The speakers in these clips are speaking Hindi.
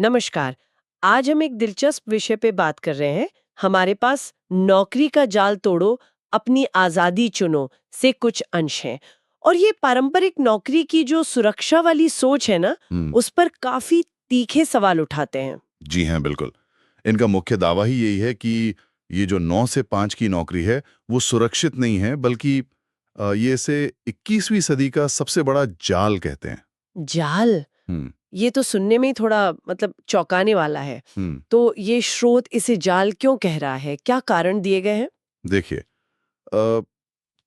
नमस्कार। आज हम एक दिलचस्प विषय पे बात कर रहे हैं। हमारे पास नौकरी का जाल तोड़ो, अपनी आजादी चुनो से कुछ अंश हैं और ये पारंपरिक नौकरी की जो सुरक्षा वाली सोच है ना, उस पर काफी तीखे सवाल उठाते हैं। जी हाँ, बिल्कुल। इनका मुख्य दावा ही यही है कि ये जो 9 से 5 की नौकरी है, वो सुरक्षित नहीं है, बल्कि ये इसे 21वीं सदी का सबसे बड़ा जाल कहते हैं। जाल, हुँ, ये तो सुनने में ही थोड़ा चौंकाने वाला है। हुँ। तो ये स्रोत इसे जाल क्यों कह रहा है? क्या कारण दिए गए हैं? देखिए, अ,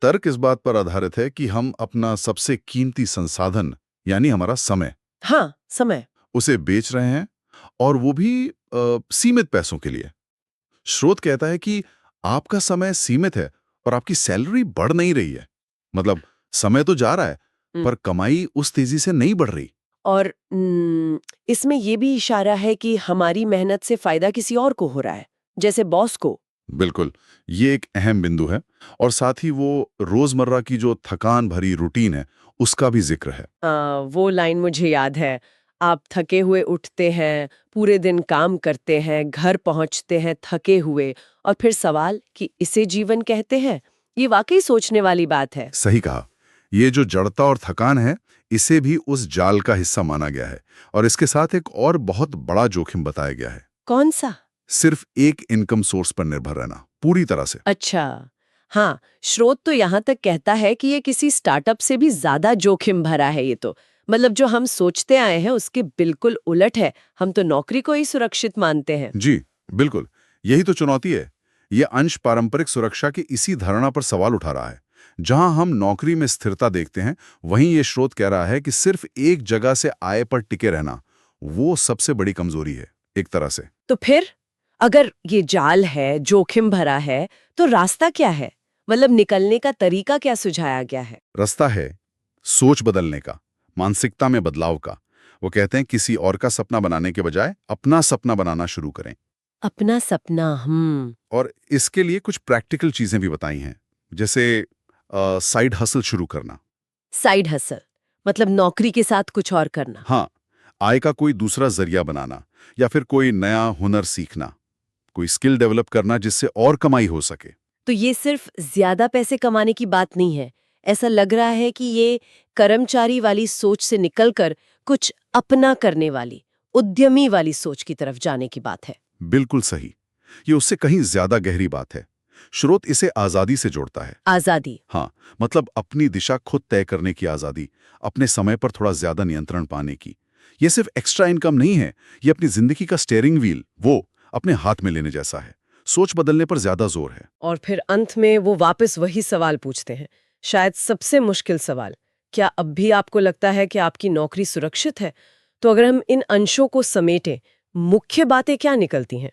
तर्क इस बात पर आधारित है कि हम अपना सबसे कीमती संसाधन, यानी हमारा समय, हाँ, समय। उसे बेच रहे हैं और वो भी सीमित पैसों के लिए। स्रोत कहता है कि आपका समय सीमित है और आपकी सैलरी बढ़ नहीं रही है। मतलब समय तो जा रहा है, पर कमाई उस तेजी से नहीं बढ़ रही। और इसमें ये भी इशारा है कि हमारी मेहनत से फायदा किसी और को हो रहा है, जैसे बॉस को। बिल्कुल, ये एक अहम बिंदु है और साथ ही वो रोजमर्रा की जो थकान भरी रूटीन है, उसका भी जिक्र है। वो लाइन मुझे याद है। आप थके हुए उठते हैं, पूरे दिन काम करते हैं, घर पहुंचते हैं थके हुए, और फिर सवाल कि इसे जीवन कहते हैं। ये वाकई सोचने वाली बात है। सही कहा। ये जो जड़ता और थकान है, इसे भी उस जाल का हिस्सा माना गया है और इसके साथ एक और बहुत बड़ा जोखिम बताया गया है। कौन सा? सिर्फ एक इनकम सोर्स पर निर्भर रहना, पूरी तरह से। अच्छा, हाँ, स्रोत तो यहाँ तक कहता है कि ये किसी स्टार्टअप से भी ज्यादा जोखिम भरा है। ये तो मतलब जो हम सोचते आए हैं उसके बिल्कुल उलट है। हम तो नौकरी को ही सुरक्षित मानते हैं। जी, बिल्कुल। यही तो चुनौती है। ये अंश पारंपरिक सुरक्षा की इसी धारणा पर सवाल उठा रहा है। जहां हम नौकरी में स्थिरता देखते हैं, वहीं ये स्रोत कह रहा है कि सिर्फ एक जगह से आय पर टिके रहना, वो सबसे बड़ी कमजोरी है, एक तरह से। तो फिर अगर ये जाल है, जोखिम भरा है, तो रास्ता क्या है? मतलब निकलने का तरीका क्या सुझाया गया है? रास्ता है सोच बदलने का, मानसिकता में बदलाव का। वो कहते हैं किसी और का सपना बनाने के बजाय अपना सपना बनाना शुरू करें। अपना सपना। और इसके लिए कुछ प्रैक्टिकल चीजें भी बताई हैं, जैसे साइड हसल शुरू करना। साइड हसल मतलब नौकरी के साथ कुछ और करना। हाँ, आय का कोई दूसरा जरिया बनाना या फिर कोई नया हुनर सीखना, कोई स्किल डेवलप करना जिससे और कमाई हो सके। तो ये सिर्फ ज्यादा पैसे कमाने की बात नहीं है। ऐसा लग रहा है कि ये कर्मचारी वाली सोच से निकलकर कुछ अपना करने वाली, उद्यमी वाली सोच की तरफ जाने की बात है। बिल्कुल सही। ये उससे कहीं ज्यादा गहरी बात है। स्रोत इसे आजादी से जोड़ता है। आजादी। हाँ, मतलब अपनी दिशा खुद तय करने की आजादी, अपने समय पर थोड़ा ज्यादा नियंत्रण पाने की। ये सिर्फ एक्स्ट्रा इनकम नहीं है, ये अपनी जिंदगी का स्टीयरिंग व्हील वो अपने हाथ में लेने जैसा है। सोच बदलने पर ज्यादा जोर है। और फिर अंत में वो वापस वही सवाल पूछते हैं, शायद सबसे मुश्किल सवाल। क्या अब भी आपको लगता है कि आपकी नौकरी सुरक्षित है? तो अगर हम इन अंशों को समेटें, मुख्य बातें क्या निकलती हैं?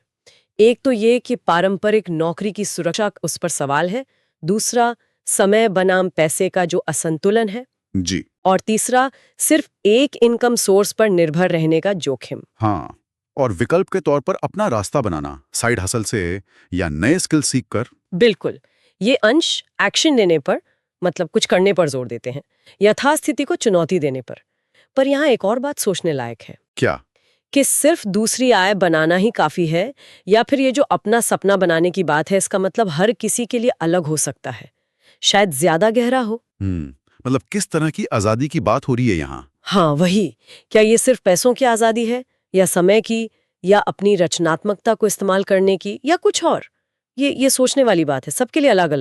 एक तो ये कि पारंपरिक नौकरी की सुरक्षा, उस पर सवाल है। दूसरा, समय बनाम पैसे का जो असंतुलन है। जी और तीसरा, सिर्फ एक इनकम सोर्स पर निर्भर रहने का जोखिम। हाँ, और विकल्प के तौर पर अपना रास्ता बनाना, साइड हसल से या नए स्किल सीख कर। बिल्कुल। ये अंश एक्शन लेने पर, मतलब कुछ करने पर जोर देते हैं, यथास्थिति को चुनौती देने पर। यहाँ एक और बात सोचने लायक है क्या? कि सिर्फ दूसरी आय बनाना ही काफी है, या फिर ये जो अपना सपना बनाने की बात है, इसका मतलब हर किसी के लिए अलग हो सकता है, शायद ज्यादा गहरा हो। मतलब किस तरह की आजादी की बात हो रही है यहाँ? हाँ, वही। क्या ये सिर्फ पैसों की आजादी है, या समय की, या अपनी रचनात्मकता को इस्तेमाल करने की, या कुछ और? ये सोचने वाली बात है, सबके लिए अलग अलग।